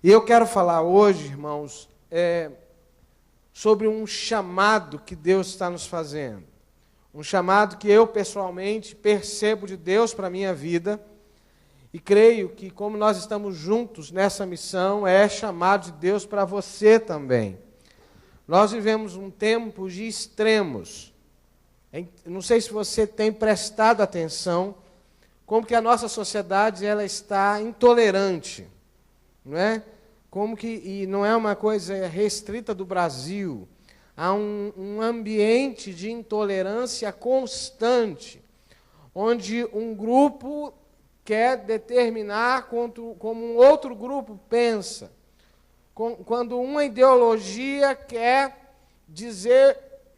E eu quero falar hoje, irmãos, sobre um chamado que Deus está nos fazendo. Um chamado que eu, pessoalmente, percebo de Deus para a minha vida. E creio que, como nós estamos juntos nessa missão, é chamado de Deus para você também. Nós vivemos um tempo de extremos. Não sei se você tem prestado atenção, como que a nossa sociedade ela está intolerante. Não é? Como que, e não é uma coisa restrita do Brasil, há um ambiente de intolerância constante, onde um grupo quer determinar como um outro grupo pensa, quando uma ideologia quer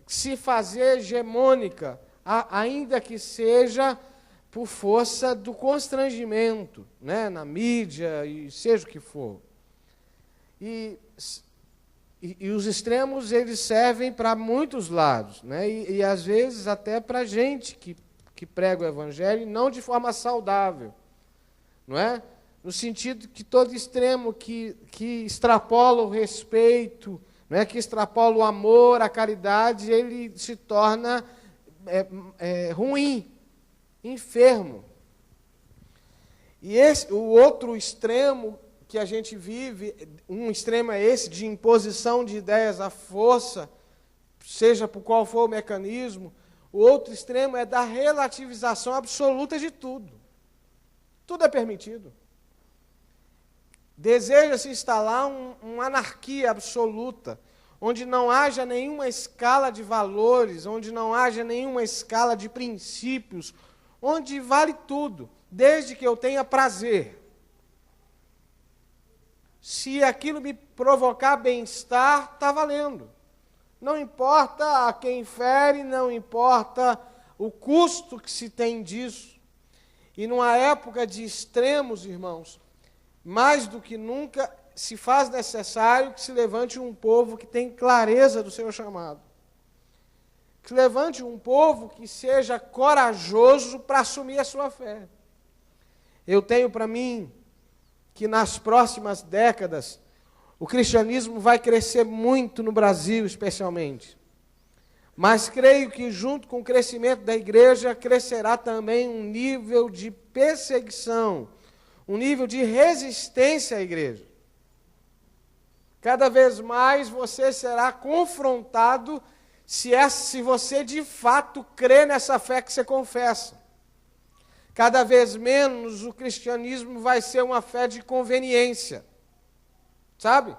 se fazer hegemônica, ainda que seja por força do constrangimento, né, na mídia, e seja o que for. E os extremos, eles servem para muitos lados, né, e às vezes até para gente que prega o Evangelho, não de forma saudável, não é? No sentido que todo extremo que extrapola o respeito, não é, que extrapola o amor, a caridade, ele se torna ruim, enfermo. E o outro extremo que a gente vive, um extremo é esse, de imposição de ideias à força, seja por qual for o mecanismo. O outro extremo é da relativização absoluta de tudo. Tudo é permitido. Deseja-se instalar uma anarquia absoluta, onde não haja nenhuma escala de valores, onde não haja nenhuma escala de princípios, onde vale tudo, desde que eu tenha prazer. Se aquilo me provocar bem-estar, está valendo. Não importa a quem fere, não importa o custo que se tem disso. E numa época de extremos, irmãos, mais do que nunca se faz necessário que se levante um povo que tem clareza do seu chamado. Que se levante um povo que seja corajoso para assumir a sua fé. Eu tenho para mim que nas próximas décadas o cristianismo vai crescer muito no Brasil, especialmente. Mas creio que junto com o crescimento da igreja crescerá também um nível de perseguição, um nível de resistência à igreja. Cada vez mais você será confrontado se você de fato crê nessa fé que você confessa. Cada vez menos o cristianismo vai ser uma fé de conveniência, sabe?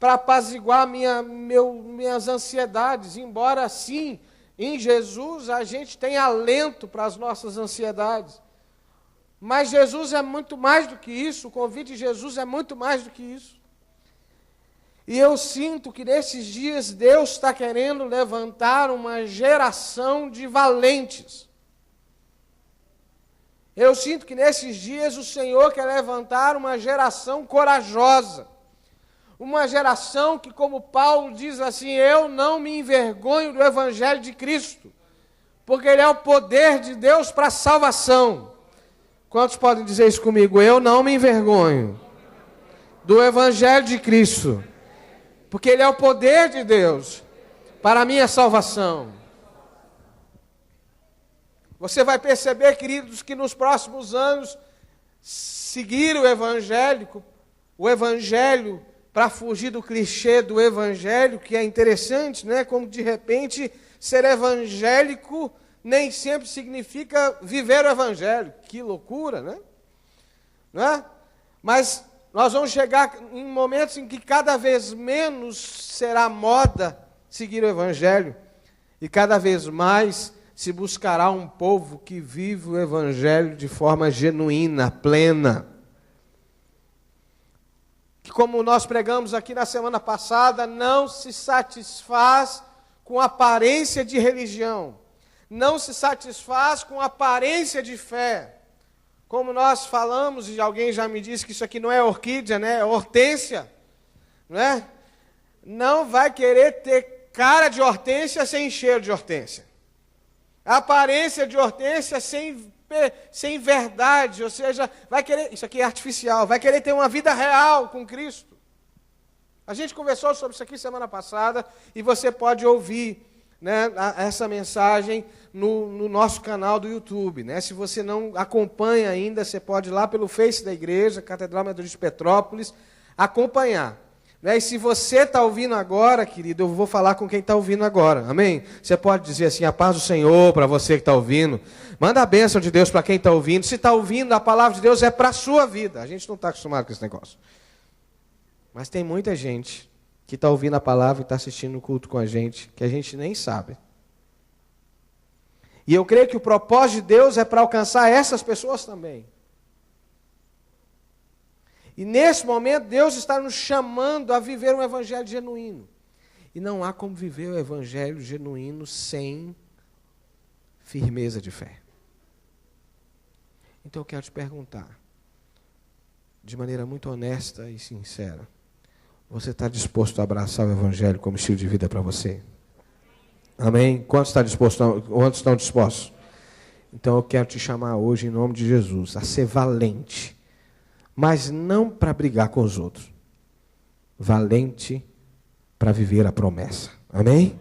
Para apaziguar minhas ansiedades, embora sim, em Jesus a gente tenha alento para as nossas ansiedades. Mas Jesus é muito mais do que isso, o convite de Jesus é muito mais do que isso. E eu sinto que nesses dias Deus está querendo levantar uma geração de valentes. Eu sinto que nesses dias o Senhor quer levantar uma geração corajosa. Uma geração que, como Paulo diz assim, eu não me envergonho do Evangelho de Cristo, porque ele é o poder de Deus para a salvação. Quantos podem dizer isso comigo? Eu não me envergonho do Evangelho de Cristo, porque ele é o poder de Deus para a minha salvação. Você vai perceber, queridos, que nos próximos anos, seguir o Evangelho para fugir do clichê do Evangelho, que é interessante, né? Como de repente ser evangélico nem sempre significa viver o Evangelho. Que loucura, né? Não é? Mas nós vamos chegar em momentos em que cada vez menos será moda seguir o Evangelho e cada vez mais se buscará um povo que vive o Evangelho de forma genuína, plena. Que, como nós pregamos aqui na semana passada, não se satisfaz com aparência de religião, não se satisfaz com aparência de fé. Como nós falamos, e alguém já me disse que isso aqui não é orquídea, né? É hortênsia, não é? Não vai querer ter cara de hortênsia sem cheiro de hortênsia. Aparência de hortênsia sem verdade, ou seja, vai querer, isso aqui é artificial, vai querer ter uma vida real com Cristo. A gente conversou sobre isso aqui semana passada e você pode ouvir, né, essa mensagem no nosso canal do YouTube. Né? Se você não acompanha ainda, você pode ir lá pelo Face da igreja, Catedral Metodista de Petrópolis, acompanhar. Né? E se você está ouvindo agora, querido, eu vou falar com quem está ouvindo agora. Amém? Você pode dizer assim, a paz do Senhor para você que está ouvindo. Manda a bênção de Deus para quem está ouvindo. Se está ouvindo, a palavra de Deus é para a sua vida. A gente não está acostumado com esse negócio. Mas tem muita gente que está ouvindo a palavra e está assistindo o culto com a gente, que a gente nem sabe. E eu creio que o propósito de Deus é para alcançar essas pessoas também. E nesse momento, Deus está nos chamando a viver um evangelho genuíno. E não há como viver o evangelho genuíno sem firmeza de fé. Então eu quero te perguntar, de maneira muito honesta e sincera, você está disposto a abraçar o evangelho como estilo de vida para você? Amém? Quantos estão dispostos? Então eu quero te chamar hoje, em nome de Jesus, a ser valente. Mas não para brigar com os outros. Valente para viver a promessa. Amém?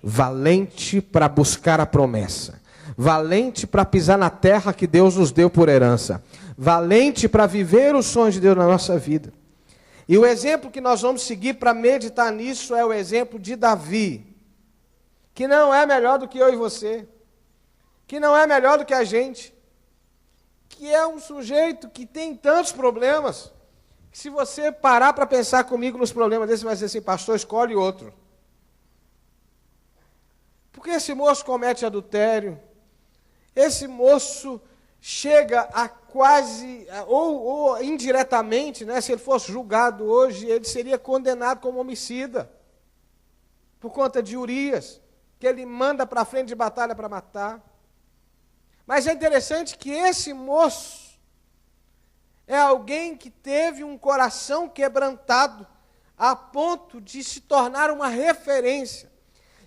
Valente para buscar a promessa. Valente para pisar na terra que Deus nos deu por herança. Valente para viver os sonhos de Deus na nossa vida. E o exemplo que nós vamos seguir para meditar nisso é o exemplo de Davi, que não é melhor do que eu e você, que não é melhor do que a gente, que é um sujeito que tem tantos problemas, que se você parar para pensar comigo nos problemas desse, você vai dizer assim, pastor, escolhe outro. Porque esse moço comete adultério, esse moço chega a quase, ou indiretamente, né, se ele fosse julgado hoje, ele seria condenado como homicida, por conta de Urias, que ele manda para a frente de batalha para matar. Mas é interessante que esse moço é alguém que teve um coração quebrantado, a ponto de se tornar uma referência.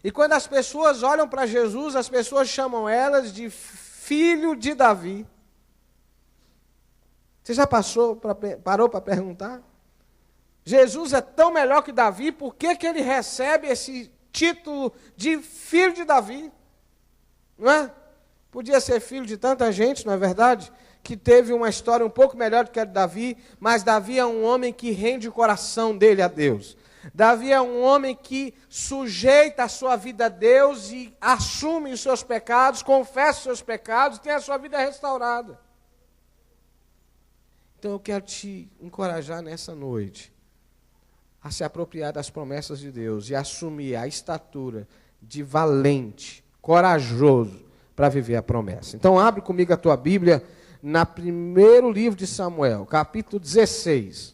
E quando as pessoas olham para Jesus, as pessoas chamam elas de filho de Davi. Você já parou para perguntar? Jesus é tão melhor que Davi, por que ele recebe esse título de filho de Davi? Não é? Podia ser filho de tanta gente, não é verdade? Que teve uma história um pouco melhor do que a de Davi, mas Davi é um homem que rende o coração dele a Deus. Davi é um homem que sujeita a sua vida a Deus e assume os seus pecados, confessa os seus pecados, tem a sua vida restaurada. Então eu quero te encorajar nessa noite a se apropriar das promessas de Deus e assumir a estatura de valente, corajoso para viver a promessa. Então abre comigo a tua Bíblia no primeiro livro de Samuel, capítulo 16.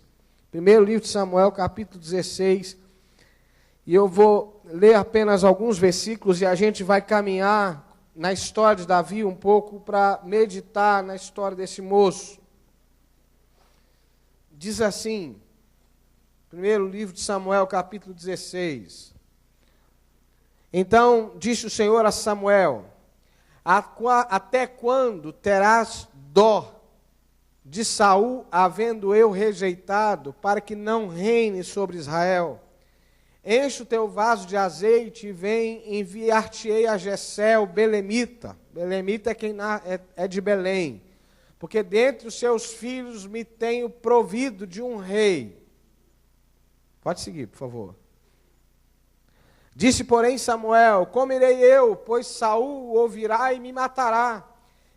Primeiro livro de Samuel, capítulo 16. E eu vou ler apenas alguns versículos e a gente vai caminhar na história de Davi um pouco para meditar na história desse moço. Diz assim, primeiro livro de Samuel, capítulo 16. Então disse o Senhor a Samuel, até quando terás dó de Saul, havendo eu rejeitado, para que não reine sobre Israel? Enche o teu vaso de azeite e vem, enviar-te-ei a Jessé, o belemita. Belemita é quem é de Belém. Porque dentre os seus filhos me tenho provido de um rei. Pode seguir, por favor. Disse, porém, Samuel, como irei eu, pois Saul ouvirá e me matará.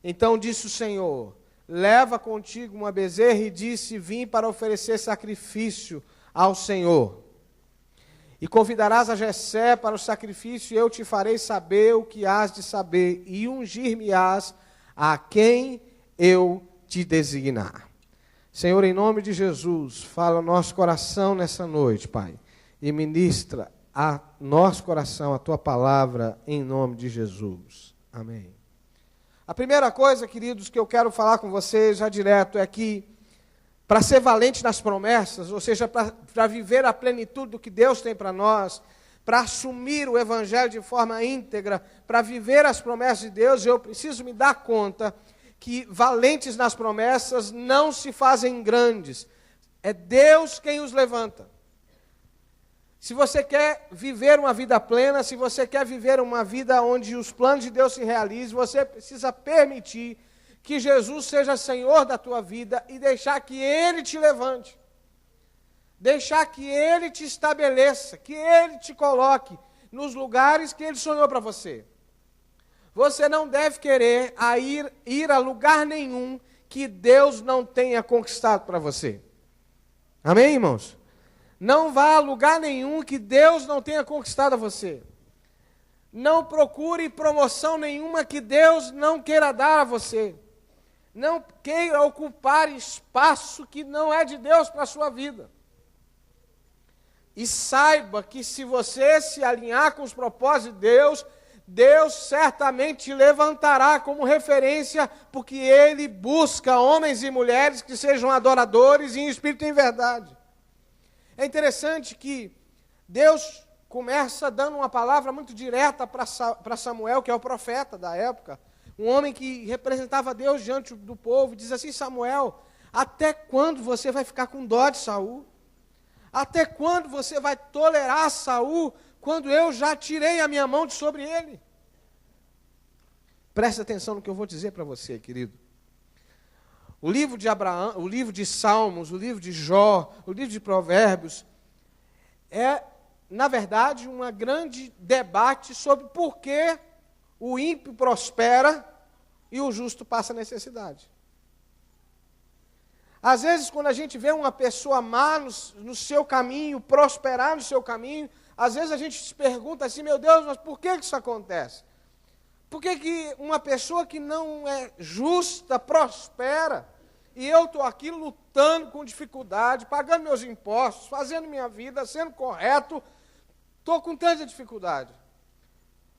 Então disse o Senhor, leva contigo uma bezerra, e disse, vim para oferecer sacrifício ao Senhor. E convidarás a Jessé para o sacrifício, e eu te farei saber o que hás de saber, e ungir-me-ás a quem eu te designar. Senhor, em nome de Jesus, fala ao nosso coração nessa noite, Pai, e ministra a nosso coração a tua palavra em nome de Jesus. Amém. A primeira coisa, queridos, que eu quero falar com vocês já direto é que para ser valente nas promessas, ou seja, para viver a plenitude do que Deus tem para nós, para assumir o evangelho de forma íntegra, para viver as promessas de Deus, eu preciso me dar conta que valentes nas promessas não se fazem grandes. É Deus quem os levanta. Se você quer viver uma vida plena, se você quer viver uma vida onde os planos de Deus se realizem, você precisa permitir que Jesus seja Senhor da tua vida e deixar que Ele te levante. Deixar que Ele te estabeleça, que Ele te coloque nos lugares que Ele sonhou para você. Você não deve querer ir a lugar nenhum que Deus não tenha conquistado para você. Amém, irmãos? Não vá a lugar nenhum que Deus não tenha conquistado a você. Não procure promoção nenhuma que Deus não queira dar a você. Não queira ocupar espaço que não é de Deus para a sua vida. E saiba que se você se alinhar com os propósitos de Deus, Deus certamente te levantará como referência, porque Ele busca homens e mulheres que sejam adoradores em espírito e em verdade. É interessante que Deus começa dando uma palavra muito direta para Samuel, que é o profeta da época, um homem que representava Deus diante do povo, diz assim: Samuel, até quando você vai ficar com dó de Saul? Até quando você vai tolerar Saul, quando eu já tirei a minha mão de sobre ele? Preste atenção no que eu vou dizer para você, querido. O livro de Abraão, o livro de Salmos, o livro de Jó, o livro de Provérbios, é, na verdade, um grande debate sobre por que o ímpio prospera e o justo passa necessidade. Às vezes, quando a gente vê uma pessoa má no seu caminho, prosperar no seu caminho, às vezes a gente se pergunta assim: meu Deus, mas por que isso acontece? Por que uma pessoa que não é justa prospera e eu estou aqui lutando com dificuldade, pagando meus impostos, fazendo minha vida, sendo correto, estou com tanta dificuldade?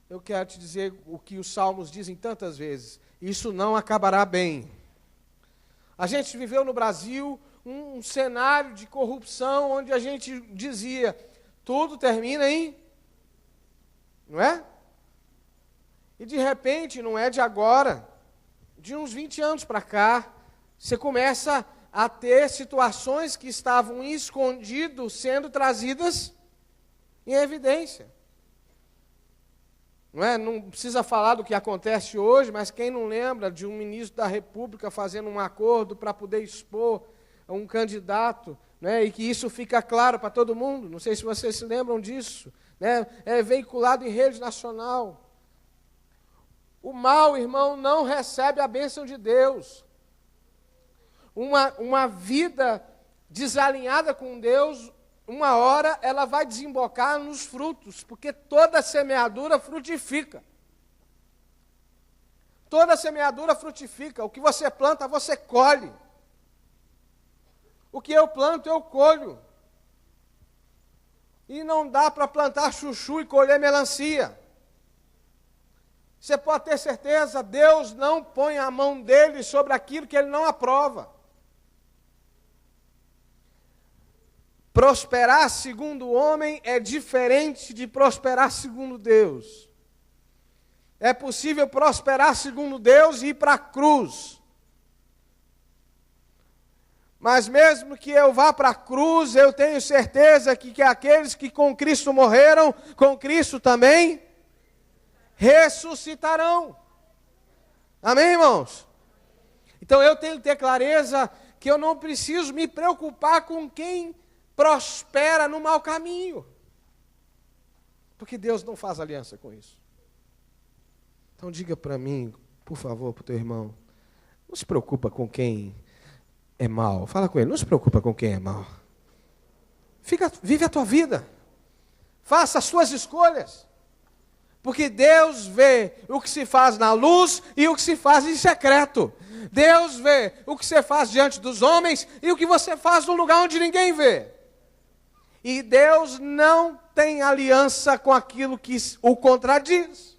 Eu quero te dizer o que os Salmos dizem tantas vezes: isso não acabará bem. A gente viveu no Brasil um cenário de corrupção onde a gente dizia: tudo termina em... Não é? E de repente, não é de agora, de uns 20 anos para cá, você começa a ter situações que estavam escondidas sendo trazidas em evidência. Não é? Não precisa falar do que acontece hoje, mas quem não lembra de um ministro da República fazendo um acordo para poder expor um candidato, né? E que isso fica claro para todo mundo? Não sei se vocês se lembram disso, né? É veiculado em rede nacional. O mal, irmão, não recebe a bênção de Deus. Uma vida desalinhada com Deus, uma hora ela vai desembocar nos frutos, porque toda semeadura frutifica. Toda semeadura frutifica. O que você planta, você colhe. O que eu planto, eu colho. E não dá para plantar chuchu e colher melancia. Você pode ter certeza, Deus não põe a mão dele sobre aquilo que ele não aprova. Prosperar segundo o homem é diferente de prosperar segundo Deus. É possível prosperar segundo Deus e ir para a cruz. Mas mesmo que eu vá para a cruz, eu tenho certeza que aqueles que com Cristo morreram, com Cristo também ressuscitarão. Amém, irmãos? Então eu tenho que ter clareza que eu não preciso me preocupar com quem prospera no mau caminho, porque Deus não faz aliança com isso. Então diga para mim, por favor, para o teu irmão, não se preocupa com quem é mau. Fala com ele, não se preocupa com quem é mau. Vive a tua vida, faça as suas escolhas, porque Deus vê o que se faz na luz e o que se faz em secreto. Deus vê o que você faz diante dos homens e o que você faz no lugar onde ninguém vê. E Deus não tem aliança com aquilo que o contradiz.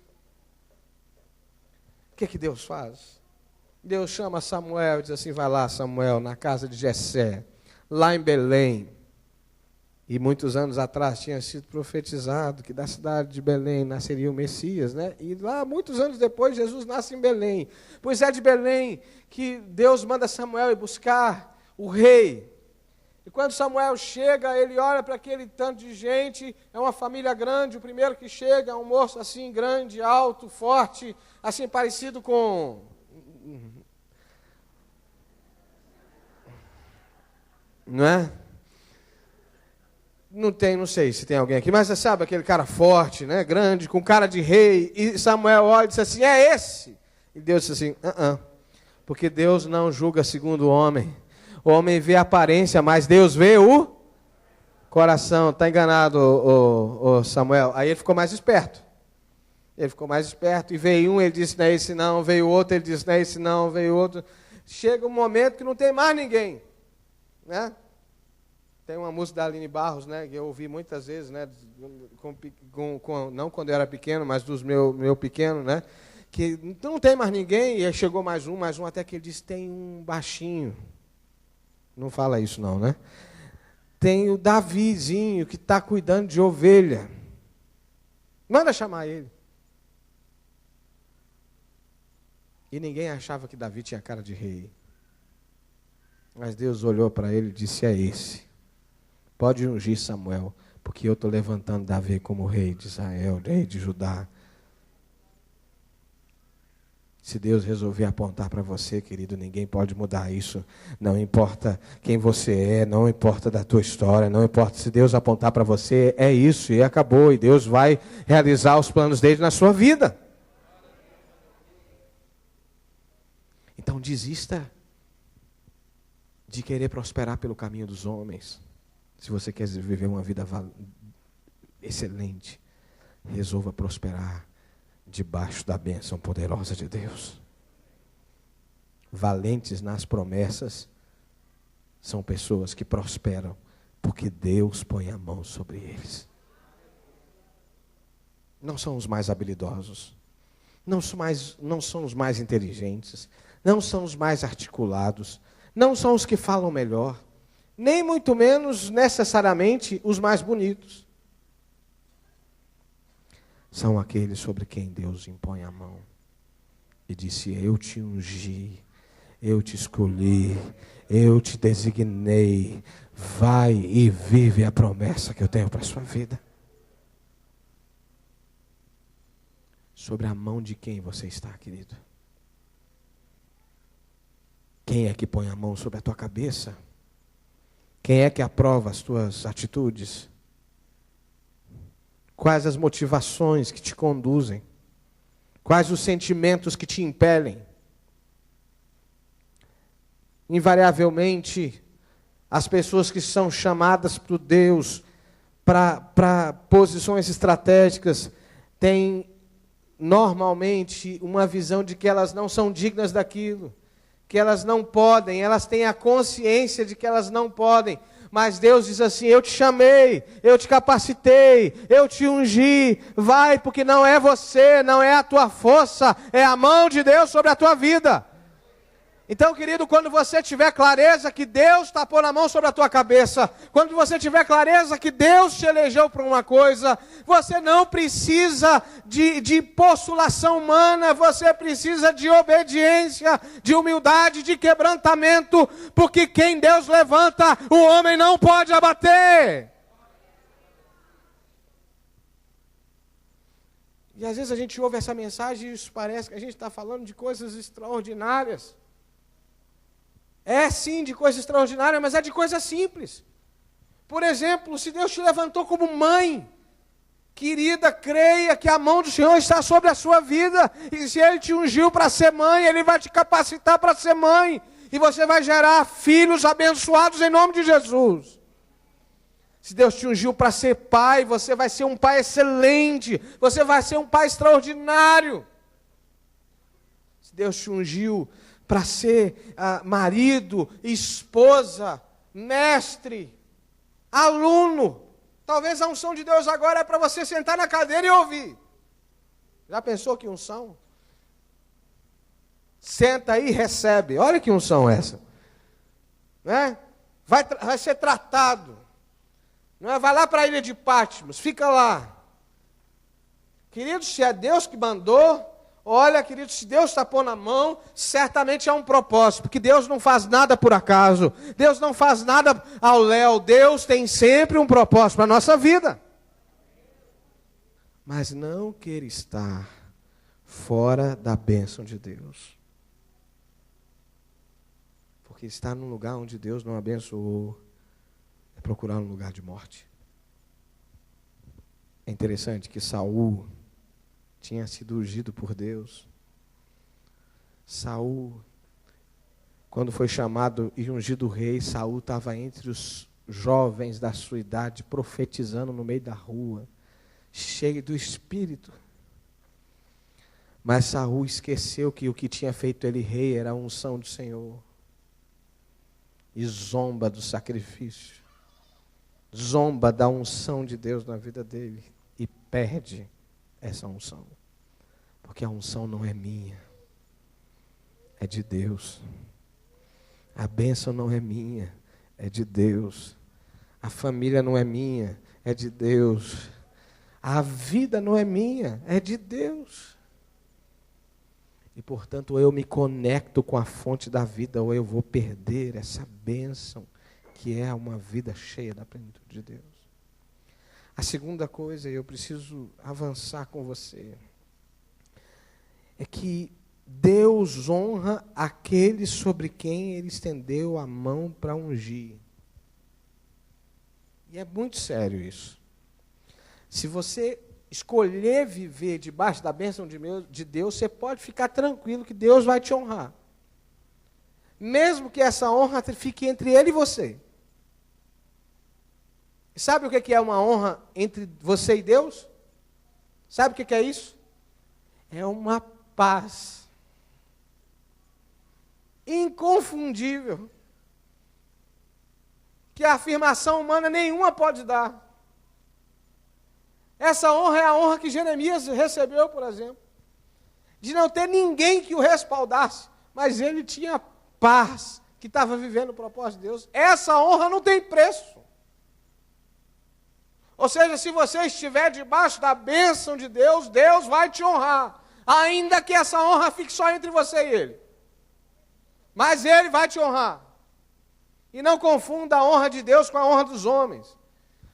O que Deus faz? Deus chama Samuel e diz assim: vai lá, Samuel, na casa de Jessé, lá em Belém. E muitos anos atrás tinha sido profetizado que da cidade de Belém nasceria o Messias, né? E lá, muitos anos depois, Jesus nasce em Belém. Pois é de Belém que Deus manda Samuel ir buscar o rei. E quando Samuel chega, ele olha para aquele tanto de gente, é uma família grande, o primeiro que chega é um moço assim, grande, alto, forte, assim, parecido com... Não é? Não sei se tem alguém aqui, mas você sabe, aquele cara forte, né, grande, com cara de rei, e Samuel olha e diz assim, é esse? E Deus disse assim, porque Deus não julga segundo o homem. O homem vê a aparência, mas Deus vê o coração. Está enganado, o Samuel. Aí ele ficou mais esperto. E veio um, ele disse, não é esse não. Veio outro, ele disse, não é esse não. Veio outro. Chega um momento que não tem mais ninguém. Né? Tem uma música da Aline Barros, né, que eu ouvi muitas vezes, né, não quando eu era pequeno, mas dos meu pequeno, né, que não tem mais ninguém. E aí chegou mais um, até que ele disse, tem um baixinho. Não fala isso não, né? Tem o Davizinho que está cuidando de ovelha. Manda chamar ele. E ninguém achava que Davi tinha cara de rei. Mas Deus olhou para ele e disse, é esse. Pode ungir Samuel, porque eu estou levantando Davi como rei de Israel, rei de Judá. Se Deus resolver apontar para você, querido, ninguém pode mudar isso. Não importa quem você é, não importa da tua história, não importa. Se Deus apontar para você, é isso e acabou. E Deus vai realizar os planos dele na sua vida. Então desista de querer prosperar pelo caminho dos homens. Se você quer viver uma vida excelente, resolva prosperar debaixo da bênção poderosa de Deus. Valentes nas promessas são pessoas que prosperam porque Deus põe a mão sobre eles. Não são os mais habilidosos, não são os mais inteligentes, não são os mais articulados, não são os que falam melhor, nem muito menos necessariamente os mais bonitos. São aqueles sobre quem Deus impõe a mão e disse, eu te ungi, eu te escolhi, eu te designei, vai e vive a promessa que eu tenho para a sua vida. Sobre a mão de quem você está, querido? Quem é que põe a mão sobre a tua cabeça? Quem é que aprova as tuas atitudes? Quais as motivações que te conduzem? Quais os sentimentos que te impelem? Invariavelmente, as pessoas que são chamadas por Deus para posições estratégicas têm normalmente uma visão de que elas não são dignas daquilo, que elas não podem, elas têm a consciência de que elas não podem. Mas Deus diz assim, eu te chamei, eu te capacitei, eu te ungi, vai, porque não é você, não é a tua força, é a mão de Deus sobre a tua vida. Então, querido, quando você tiver clareza que Deus está pondo a mão sobre a tua cabeça, quando você tiver clareza que Deus te elegeu para uma coisa, você não precisa de postulação humana, você precisa de obediência, de humildade, de quebrantamento, porque quem Deus levanta, o homem não pode abater. E às vezes a gente ouve essa mensagem e isso parece que a gente está falando de coisas extraordinárias. É sim de coisa extraordinária, mas é de coisa simples. Por exemplo, se Deus te levantou como mãe, querida, creia que a mão do Senhor está sobre a sua vida. E se Ele te ungiu para ser mãe, Ele vai te capacitar para ser mãe. E você vai gerar filhos abençoados em nome de Jesus. Se Deus te ungiu para ser pai, você vai ser um pai excelente. Você vai ser um pai extraordinário. Se Deus te ungiu para ser marido, esposa, mestre, aluno. Talvez a unção de Deus agora é para você sentar na cadeira e ouvir. Já pensou que unção? Senta aí e recebe. Olha que unção é essa. Né? Vai ser tratado. Não é? Vai lá para a ilha de Patmos, fica lá. Querido, se é Deus que mandou, Olha, querido, se Deus está pondo a mão, certamente há um propósito, porque Deus não faz nada por acaso, Deus não faz nada ao léu, Deus tem sempre um propósito para a nossa vida. Mas não queira estar fora da bênção de Deus. Porque estar num lugar onde Deus não abençoou é procurar um lugar de morte. É interessante que Saul tinha sido ungido por Deus. Saul, quando foi chamado e ungido rei, Saul estava entre os jovens da sua idade, profetizando no meio da rua, cheio do Espírito. Mas Saul esqueceu que o que tinha feito ele rei era a unção do Senhor. E zomba do sacrifício. Zomba da unção de Deus na vida dele. E perde essa unção. Porque a unção não é minha. É de Deus. A bênção não é minha. É de Deus. A família não é minha. É de Deus. A vida não é minha. É de Deus. E, portanto, ou eu me conecto com a fonte da vida, ou eu vou perder essa bênção, que é uma vida cheia da plenitude de Deus. A segunda coisa, eu preciso avançar com você, é que Deus honra aquele sobre quem Ele estendeu a mão para ungir. E é muito sério isso. Se você escolher viver debaixo da bênção de Deus, você pode ficar tranquilo que Deus vai te honrar. Mesmo que essa honra fique entre Ele e você. E sabe o que é uma honra entre você e Deus? Sabe o que é isso? É uma paz inconfundível, que a afirmação humana nenhuma pode dar. Essa honra é a honra que Jeremias recebeu, por exemplo, de não ter ninguém que o respaldasse, mas ele tinha paz, que estava vivendo o propósito de Deus. Essa honra não tem preço. Ou seja, se você estiver debaixo da bênção de Deus, Deus vai te honrar, ainda que essa honra fique só entre você e Ele. Mas Ele vai te honrar. E não confunda a honra de Deus com a honra dos homens.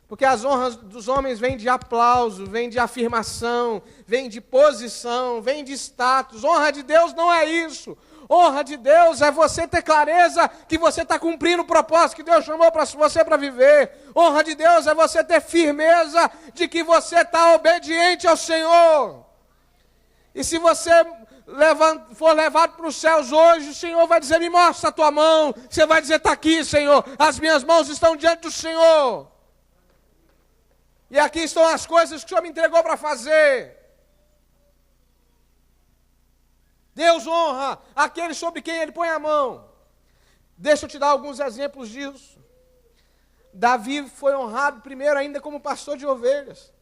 Porque as honras dos homens vêm de aplauso, vêm de afirmação, vêm de posição, vêm de status. Honra de Deus não é isso. Honra de Deus é você ter clareza que você está cumprindo o propósito que Deus chamou para você para viver. Honra de Deus é você ter firmeza de que você está obediente ao Senhor. E se você for levado para os céus hoje, o Senhor vai dizer, me mostra a tua mão. Você vai dizer, está aqui, Senhor, as minhas mãos estão diante do Senhor. E aqui estão as coisas que o Senhor me entregou para fazer. Deus honra aquele sobre quem Ele põe a mão. Deixa eu te dar alguns exemplos disso. Davi foi honrado primeiro ainda como pastor de ovelhas.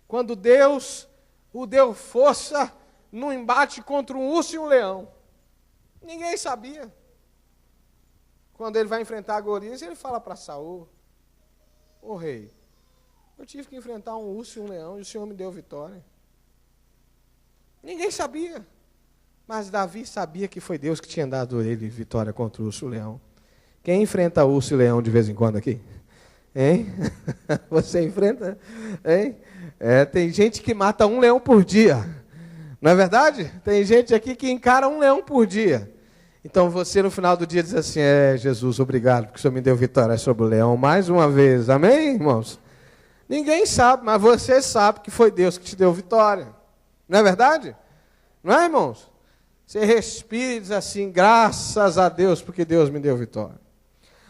Quando Deus o deu força no embate contra um urso e um leão. Ninguém sabia. Quando ele vai enfrentar Golias, ele fala para Saul, ô rei, eu tive que enfrentar um urso e um leão e o Senhor me deu vitória. Ninguém sabia. Mas Davi sabia que foi Deus que tinha dado a ele vitória contra o urso e o leão. Quem enfrenta urso e leão de vez em quando aqui? Hein? Você enfrenta? Hein? Tem gente que mata um leão por dia. Não é verdade? Tem gente aqui que encara um leão por dia. Então você no final do dia diz assim, Jesus, obrigado, porque o Senhor me deu vitória sobre o leão mais uma vez. Amém, irmãos? Ninguém sabe, mas você sabe que foi Deus que te deu vitória. Não é verdade? Não é, irmãos? Você respira e diz assim, graças a Deus, porque Deus me deu vitória.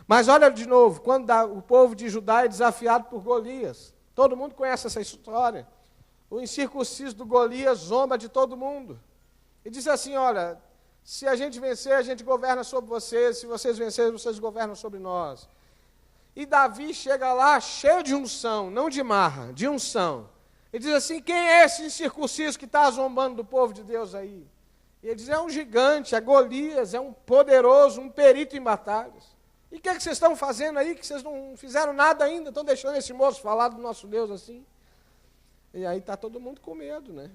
Mas olha de novo, quando o povo de Judá é desafiado por Golias. Todo mundo conhece essa história. O incircunciso do Golias zomba de todo mundo. E diz assim, olha, se a gente vencer, a gente governa sobre vocês. Se vocês vencerem, vocês governam sobre nós. E Davi chega lá cheio de unção, não de marra, de unção. Ele diz assim, quem é esse incircunciso que está zombando do povo de Deus aí? E ele diz, é um gigante, é Golias, é um poderoso, um perito em batalhas. E o que vocês estão fazendo aí, que vocês não fizeram nada ainda, estão deixando esse moço falar do nosso Deus assim? E aí está todo mundo com medo, né?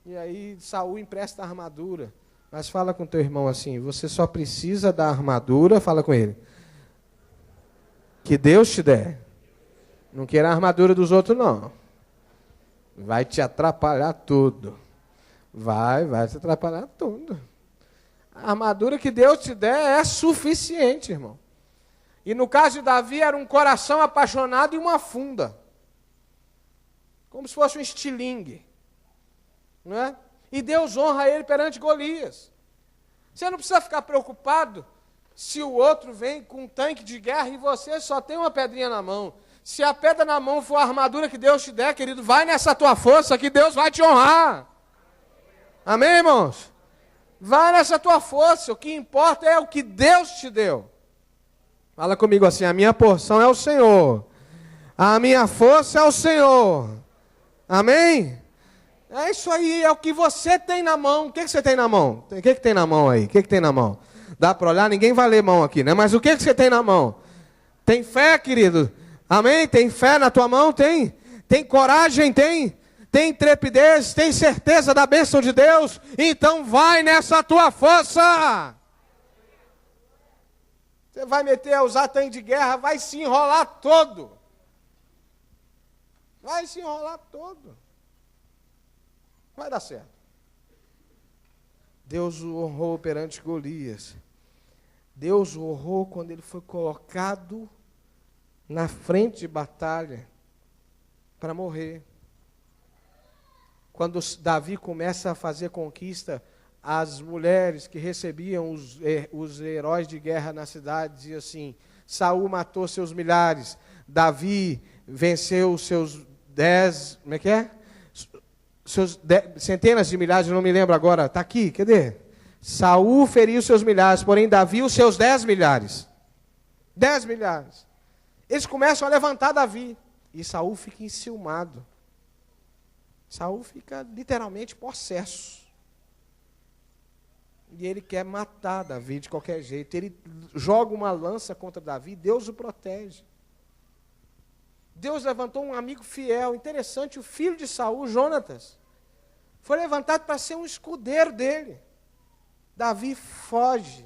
E aí Saul empresta a armadura. Mas fala com teu irmão assim, você só precisa da armadura, fala com ele, que Deus te der. Não queira a armadura dos outros, não. Vai te atrapalhar tudo. Vai te atrapalhar tudo. A armadura que Deus te der é suficiente, irmão. E no caso de Davi, era um coração apaixonado e uma funda. Como se fosse um estilingue. Não é? E Deus honra ele perante Golias. Você não precisa ficar preocupado se o outro vem com um tanque de guerra e você só tem uma pedrinha na mão. Se a pedra na mão for a armadura que Deus te der, querido, vai nessa tua força que Deus vai te honrar. Amém, irmãos? Vai nessa tua força. O que importa é o que Deus te deu. Fala comigo assim, a minha porção é o Senhor. A minha força é o Senhor. Amém? É isso aí, é o que você tem na mão. O que você tem na mão? O que tem na mão aí? O que tem na mão? Dá para olhar? Ninguém vai ler mão aqui, né? Mas o que você tem na mão? Tem fé, querido? Amém? Tem fé na tua mão? Tem? Tem coragem? Tem? Tem intrepidez? Tem certeza da bênção de Deus? Então vai nessa tua força. Você vai meter a usar tanque de guerra, vai se enrolar todo. Vai se enrolar todo. Vai dar certo. Deus o honrou perante Golias. Deus o honrou quando ele foi colocado na frente de batalha para morrer. Quando Davi começa a fazer conquista, as mulheres que recebiam os heróis de guerra na cidade diziam assim, Saul matou seus milhares, Davi venceu seus 10, como é que é? Centenas de milhares, eu não me lembro agora, está aqui, cadê? Saul feriu seus milhares, porém Davi os seus 10 milhares. 10 milhares. Eles começam a levantar Davi, e Saul fica enciumado. Saul fica literalmente possesso. E ele quer matar Davi de qualquer jeito. Ele joga uma lança contra Davi, Deus o protege. Deus levantou um amigo fiel, interessante, o filho de Saul, Jonatas. Foi levantado para ser um escudeiro dele. Davi foge.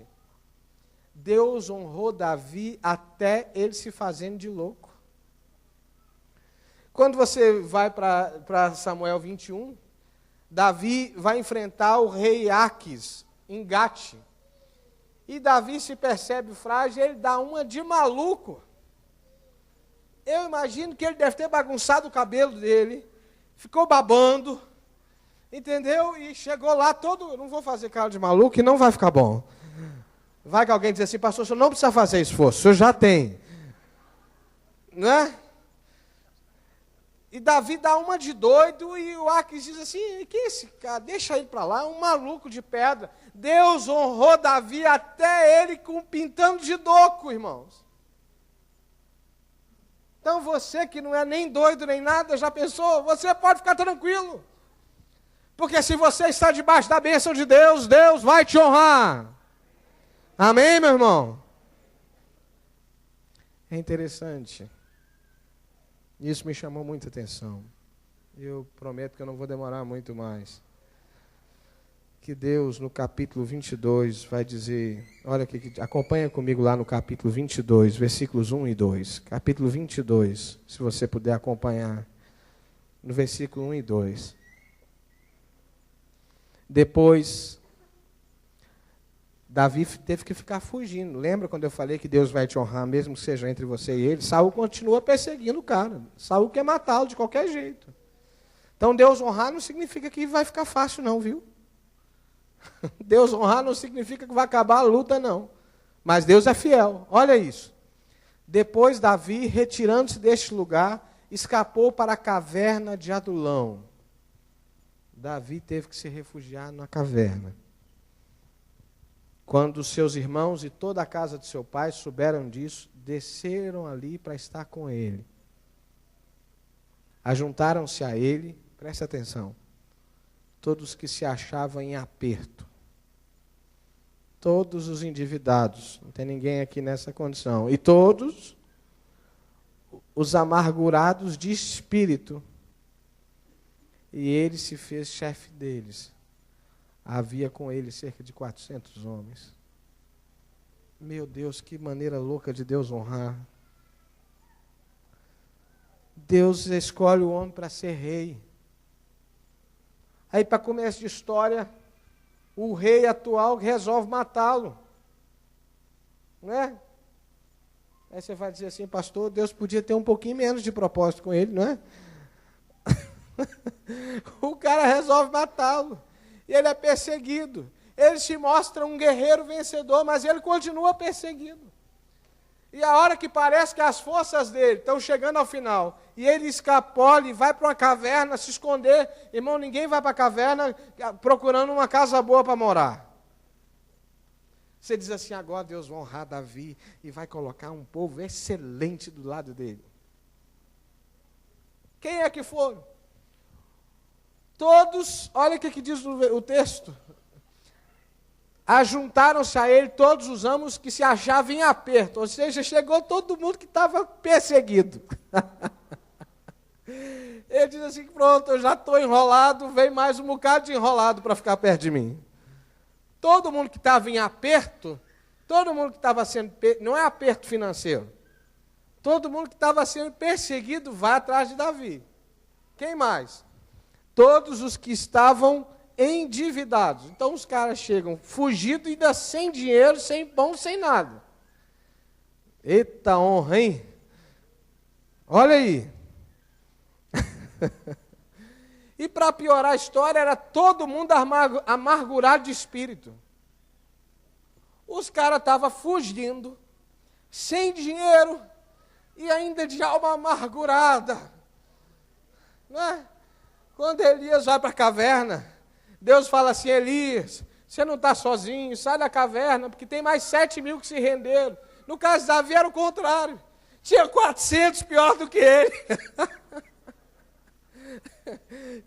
Deus honrou Davi até ele se fazendo de louco. Quando você vai para Samuel 21, Davi vai enfrentar o rei Aques em Gate. E Davi se percebe frágil, ele dá uma de maluco. Eu imagino que ele deve ter bagunçado o cabelo dele, ficou babando, entendeu? E chegou lá todo, não vou fazer cara de maluco que não vai ficar bom. Vai que alguém diz assim, pastor, o senhor não precisa fazer esforço, o senhor já tem. Né? E Davi dá uma de doido e o Aques diz assim, que esse cara, deixa ele para lá, um maluco de pedra. Deus honrou Davi até ele com pintando de doco, irmãos. Então você que não é nem doido nem nada, já pensou? Você pode ficar tranquilo. Porque se você está debaixo da bênção de Deus, Deus vai te honrar. Amém, meu irmão? É interessante. Isso me chamou muita atenção. Eu prometo que eu não vou demorar muito mais. Que Deus, no capítulo 22, vai dizer... Olha aqui, acompanha comigo lá no capítulo 22, versículos 1 e 2. Capítulo 22, se você puder acompanhar. No versículo 1 e 2. Depois... Davi teve que ficar fugindo. Lembra quando eu falei que Deus vai te honrar, mesmo que seja entre você e ele? Saul continua perseguindo o cara. Saul quer matá-lo de qualquer jeito. Então, Deus honrar não significa que vai ficar fácil, não, viu? Deus honrar não significa que vai acabar a luta, não. Mas Deus é fiel. Olha isso. Depois, Davi, retirando-se deste lugar, escapou para a caverna de Adulão. Davi teve que se refugiar na caverna. Quando seus irmãos e toda a casa de seu pai souberam disso, desceram ali para estar com ele. Ajuntaram-se a ele, preste atenção, todos que se achavam em aperto. Todos os endividados, não tem ninguém aqui nessa condição. E todos os amargurados de espírito, e ele se fez chefe deles. Havia com ele cerca de 400 homens. Meu Deus, que maneira louca de Deus honrar. Deus escolhe o homem para ser rei. Aí, para começo de história, o rei atual resolve matá-lo. Não é? Aí você vai dizer assim, pastor, Deus podia ter um pouquinho menos de propósito com ele, não é? O cara resolve matá-lo. E ele é perseguido. Ele se mostra um guerreiro vencedor, mas ele continua perseguido. E a hora que parece que as forças dele estão chegando ao final, e ele escapola e vai para uma caverna se esconder, irmão, ninguém vai para a caverna procurando uma casa boa para morar. Você diz assim, agora Deus vai honrar Davi e vai colocar um povo excelente do lado dele. Quem é que foram? Todos, olha o que diz o texto. Ajuntaram-se a ele todos os amos que se achavam em aperto. Ou seja, chegou todo mundo que estava perseguido. Ele diz assim, pronto, eu já estou enrolado, vem mais um bocado de enrolado para ficar perto de mim. Todo mundo que estava em aperto, todo mundo que estava sendo, não é aperto financeiro, todo mundo que estava sendo perseguido vai atrás de Davi. Quem mais? Todos os que estavam endividados. Então os caras chegam fugidos, ainda sem dinheiro, sem pão, sem nada. Eita honra, hein? Olha aí. E para piorar a história, era todo mundo amargurado de espírito. Os caras estavam fugindo, sem dinheiro, e ainda de alma amargurada. Não é? Quando Elias vai para a caverna, Deus fala assim, Elias, você não está sozinho, sai da caverna, porque tem mais 7.000 que se renderam. No caso de Davi era o contrário. Tinha 400 pior do que ele.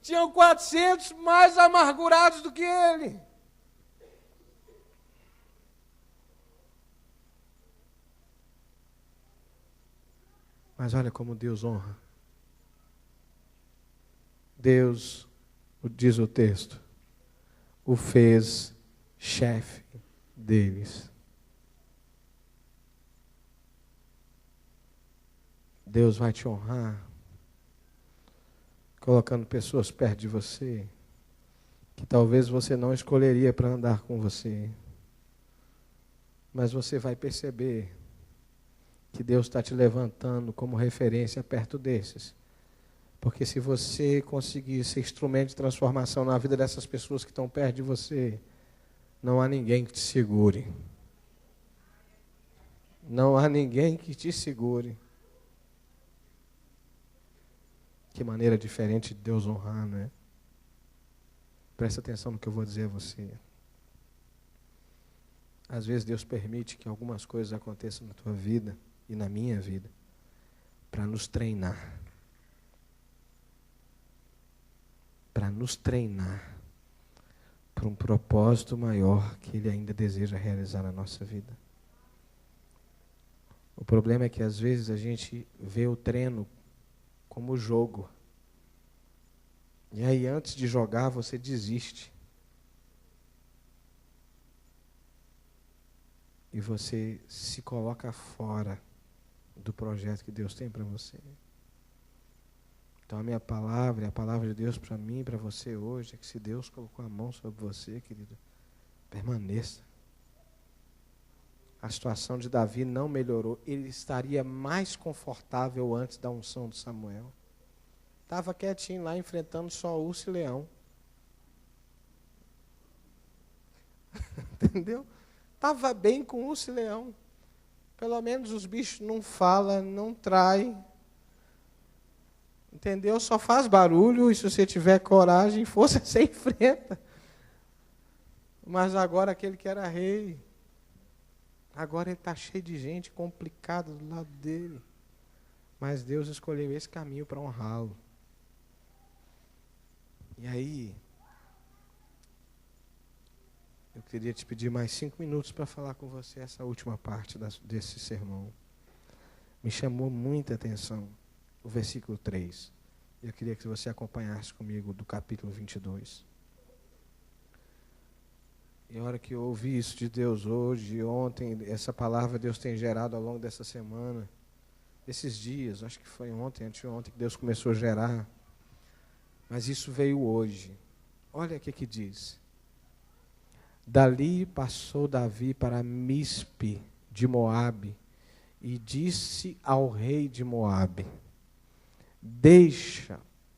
Tinham 400 mais amargurados do que ele. Mas olha como Deus honra. Deus, diz o texto, o fez chefe deles. Deus vai te honrar, colocando pessoas perto de você, que talvez você não escolheria para andar com você. Mas você vai perceber que Deus está te levantando como referência perto desses. Porque se você conseguir ser instrumento de transformação na vida dessas pessoas que estão perto de você, não há ninguém que te segure. Não há ninguém que te segure. Que maneira diferente de Deus honrar, não é? Presta atenção no que eu vou dizer a você. Às vezes Deus permite que algumas coisas aconteçam na tua vida e na minha vida para nos treinar. Para nos treinar para um propósito maior que Ele ainda deseja realizar na nossa vida. O problema é que às vezes a gente vê o treino como jogo. E aí antes de jogar você desiste. E você se coloca fora do projeto que Deus tem para você. Então a minha palavra, a palavra de Deus para mim e para você hoje, é que se Deus colocou a mão sobre você, querido, permaneça. A situação de Davi não melhorou. Ele estaria mais confortável antes da unção de Samuel. Estava quietinho lá, enfrentando só urso e leão. Entendeu? Estava bem com urso e leão. Pelo menos os bichos não falam, não traem. Entendeu? Só faz barulho e se você tiver coragem e força, você enfrenta. Mas agora aquele que era rei, agora ele está cheio de gente complicada do lado dele. Mas Deus escolheu esse caminho para honrá-lo. E aí, eu queria te pedir mais 5 minutos para falar com você essa última parte desse sermão. Me chamou muita atenção o versículo 3. Eu queria que você acompanhasse comigo do capítulo 22. E a hora que eu ouvi isso de Deus hoje, ontem, essa palavra Deus tem gerado ao longo dessa semana, esses dias, acho que foi ontem, anteontem, que Deus começou a gerar. Mas isso veio hoje. Olha o que diz. Dali passou Davi para Mispe de Moabe e disse ao rei de Moabe: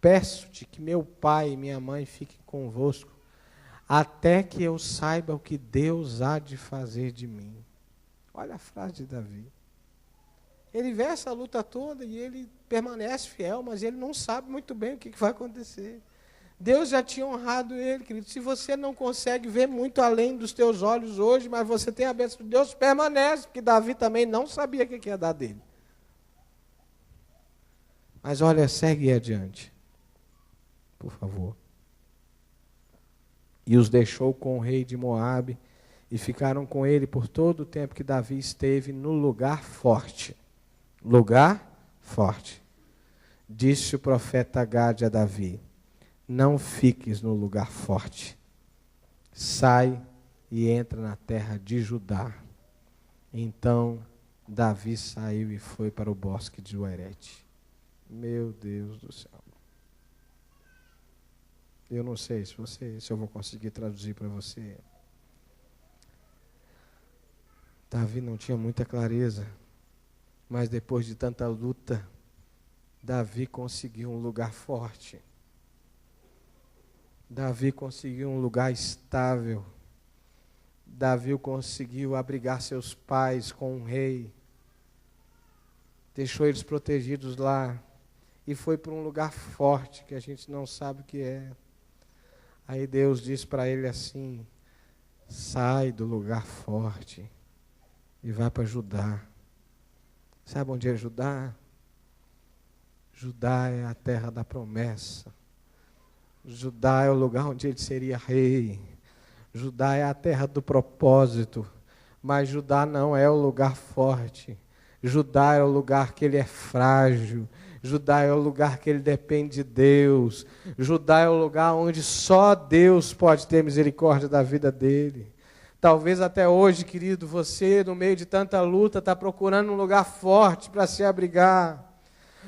peço-te que meu pai e minha mãe fiquem convosco, até que eu saiba o que Deus há de fazer de mim. Olha a frase de Davi. Ele vê essa luta toda e ele permanece fiel, mas ele não sabe muito bem o que vai acontecer. Deus já tinha honrado ele, querido. Se você não consegue ver muito além dos teus olhos hoje, mas você tem a bênção de Deus, permanece, porque Davi também não sabia o que ia dar dele. Mas olha, segue adiante, por favor. E os deixou com o rei de Moabe, e ficaram com ele por todo o tempo que Davi esteve no lugar forte. Lugar forte. Disse o profeta Gade a Davi: não fiques no lugar forte. Sai e entra na terra de Judá. Então Davi saiu e foi para o bosque de Uerete. Meu Deus do céu. Eu não sei se eu vou conseguir traduzir para você. Davi não tinha muita clareza, mas depois de tanta luta, Davi conseguiu um lugar forte. Davi conseguiu um lugar estável. Davi conseguiu abrigar seus pais com um rei. Deixou eles protegidos lá. E foi para um lugar forte que a gente não sabe o que é. Aí Deus disse para ele assim: sai do lugar forte e vai para Judá. Sabe onde é Judá? Judá é a terra da promessa. Judá é o lugar onde ele seria rei. Judá é a terra do propósito. Mas Judá não é o lugar forte. Judá é o lugar que ele é frágil. Judá é o lugar que ele depende de Deus. Judá é o lugar onde só Deus pode ter misericórdia da vida dele. Talvez até hoje, querido, você, no meio de tanta luta, está procurando um lugar forte para se abrigar.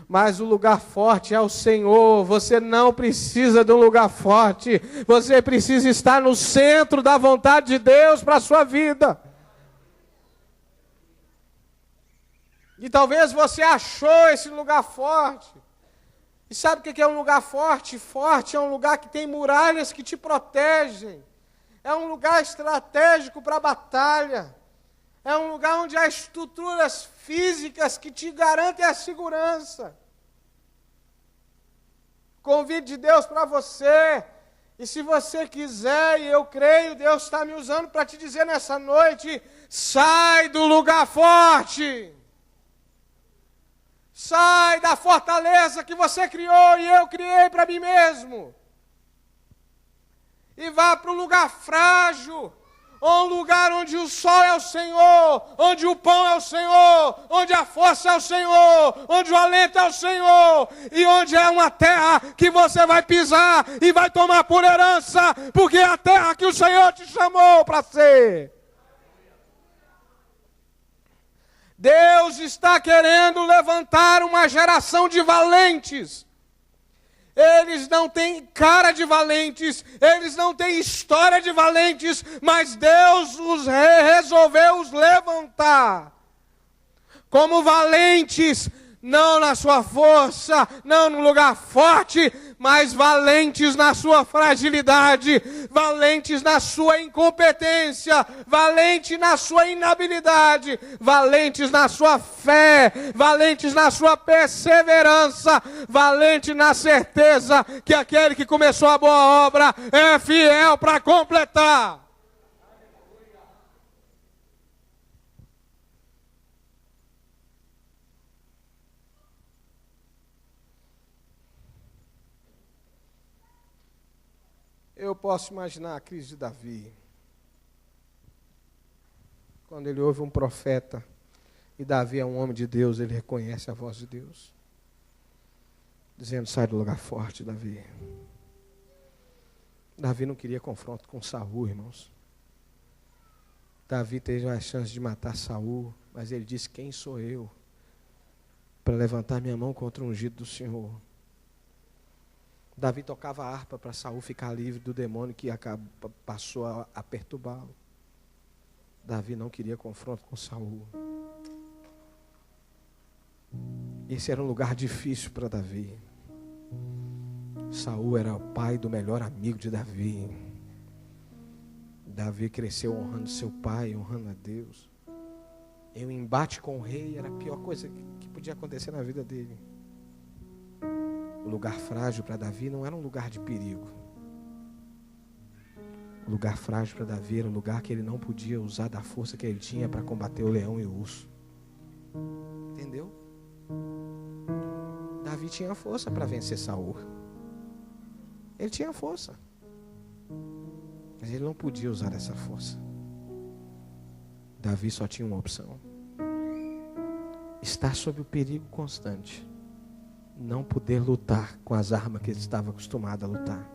Mas o lugar forte é o Senhor. Você não precisa de um lugar forte. Você precisa estar no centro da vontade de Deus para a sua vida. E talvez você achou esse lugar forte. E sabe o que é um lugar forte? Forte é um lugar que tem muralhas que te protegem. É um lugar estratégico para a batalha. É um lugar onde há estruturas físicas que te garantem a segurança. Convite de Deus para você. E se você quiser, e eu creio, Deus está me usando para te dizer nessa noite: sai do lugar forte. Sai da fortaleza que você criou e eu criei para mim mesmo. E vá para um lugar frágil. Ou um lugar onde o sol é o Senhor, onde o pão é o Senhor, onde a força é o Senhor, onde o alento é o Senhor, e onde é uma terra que você vai pisar e vai tomar por herança, porque é a terra que o Senhor te chamou para ser. Deus está querendo levantar uma geração de valentes. Eles não têm cara de valentes, eles não têm história de valentes, mas Deus resolveu os levantar como valentes, não na sua força, não no lugar forte, mas valentes na sua fragilidade, valentes na sua incompetência, valentes na sua inabilidade, valentes na sua fé, valentes na sua perseverança, valente na certeza que aquele que começou a boa obra é fiel para completar. Eu posso imaginar a crise de Davi. Quando ele ouve um profeta, e Davi é um homem de Deus, ele reconhece a voz de Deus. dizendo: sai do lugar forte, Davi. Davi não queria confronto com Saul, irmãos. Davi teve a chance de matar Saul, mas ele disse: quem sou eu para levantar minha mão contra o ungido do Senhor? Davi tocava a harpa para Saul ficar livre do demônio que passou a perturbá-lo. Davi não queria confronto com Saul. Esse era um lugar difícil para Davi. Saul era o pai do melhor amigo de Davi. Davi cresceu honrando seu pai, honrando a Deus. E o embate com o rei era a pior coisa que podia acontecer na vida dele. O lugar frágil para Davi não era um lugar de perigo. O lugar frágil para Davi era um lugar que ele não podia usar da força que ele tinha para combater o leão e o urso. Entendeu? Davi tinha força para vencer Saul. Ele tinha força. Mas ele não podia usar dessa força. Davi só tinha uma opção: estar sob o perigo constante, não poder lutar com as armas que ele estava acostumado a lutar,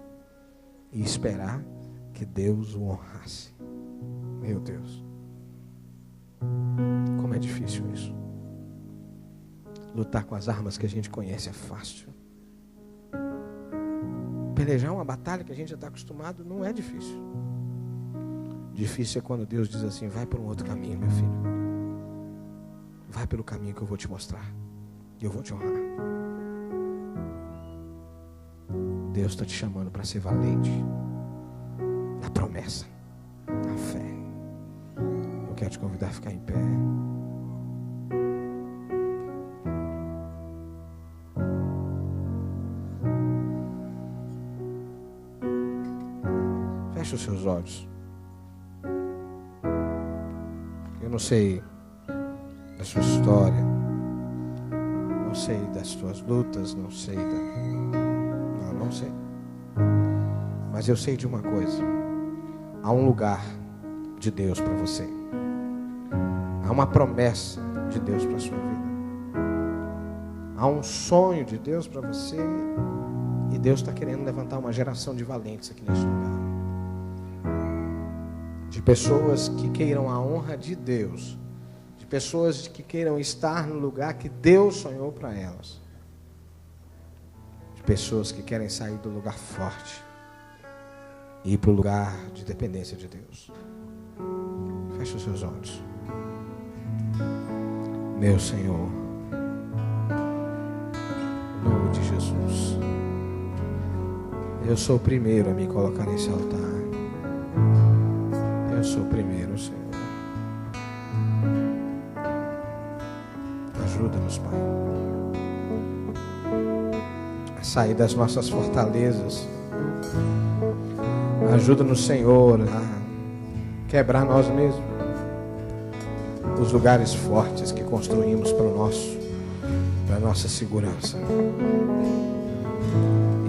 e esperar que Deus o honrasse. Meu Deus, como é difícil isso. Lutar com as armas que a gente conhece é fácil. Pelejar uma batalha que a gente já está acostumado não é difícil. Difícil é quando Deus diz assim: vai por um outro caminho, meu filho. Vai pelo caminho que eu vou te mostrar. E eu vou te honrar. Deus está te chamando para ser valente. Na promessa. Na fé. Eu quero te convidar a ficar em pé. Feche os seus olhos. Eu não sei da sua história, não sei das tuas lutas, não sei não sei. Mas eu sei de uma coisa: há um lugar de Deus para você. Há uma promessa de Deus para a sua vida. Há um sonho de Deus para você. E Deus está querendo levantar uma geração de valentes aqui nesse lugar. De pessoas que queiram a honra de Deus. De pessoas que queiram estar no lugar que Deus sonhou para elas. De pessoas que querem sair do lugar forte e ir para o lugar de dependência de Deus. Feche os seus olhos. Meu Senhor, em nome de Jesus, eu sou o primeiro a me colocar nesse altar. Eu sou o primeiro, Senhor. Ajuda-nos, Pai, a sair das nossas fortalezas. Ajuda-nos, Senhor, a quebrar nós mesmos os lugares fortes que construímos para a nossa segurança.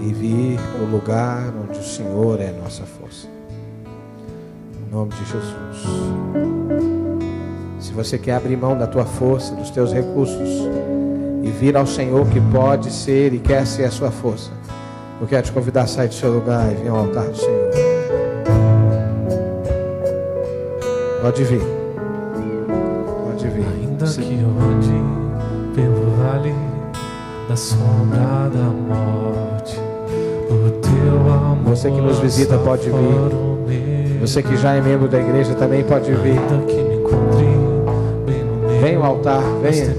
E vir para o lugar onde o Senhor é a nossa força. Em nome de Jesus. Se você quer abrir mão da tua força, dos teus recursos, e vir ao Senhor que pode ser e quer ser a sua força, eu quero te convidar a sair do seu lugar e vir ao altar do Senhor. Pode vir. Pode vir. Ainda que eu ande pelo vale da sombra da morte, o teu amor. Você que nos visita pode vir. Você que já é membro da igreja também pode vir. Venha ao altar, venha.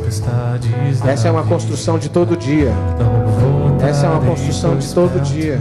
Essa é uma construção de todo dia. Essa é uma construção de todo dia.